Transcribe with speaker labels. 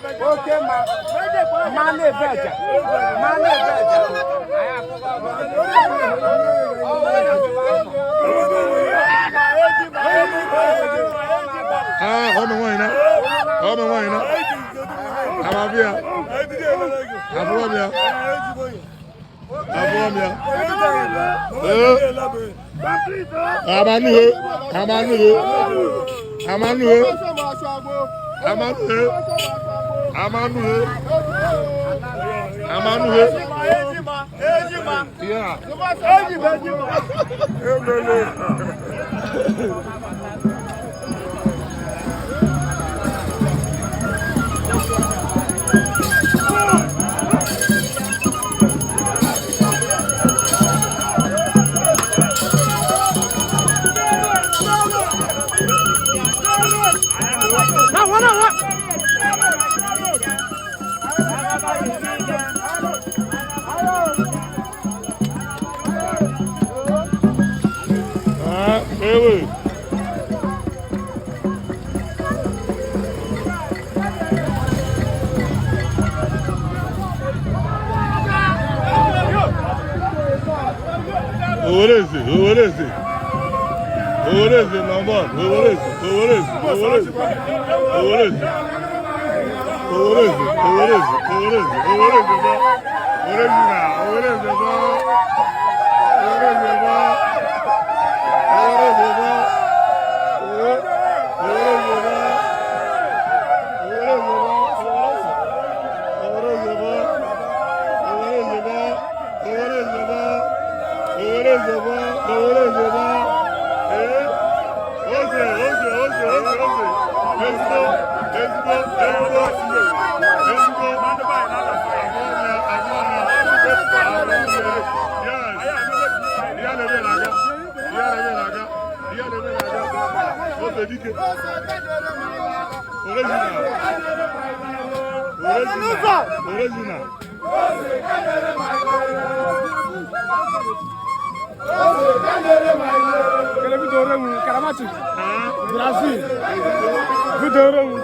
Speaker 1: Okay, Mane Veja. Mane Veja.
Speaker 2: Ọmọ wọn iná. Ọmọ wọn iná. Àmàbíà. Àbúrọ̀mìà. Àbúrọ̀mìà. Amanuhe. Amanuhe. Amanuhe. Amanuhe. Amanuhe. Amanuhe. Yeah. Ewe. Owere Eze, Owere Eze. Owere Eze number 1. Owere Eze, Owere Eze, Owere Eze. Owere Eze. Owere Eze, Owere Eze, Owere Eze, Owere Eze ba. Owere Eze na, Owere Eze ba. Owere Eze ba. Owere Eze ba. Original.
Speaker 1: Karamati. Brazil. Vidoremu.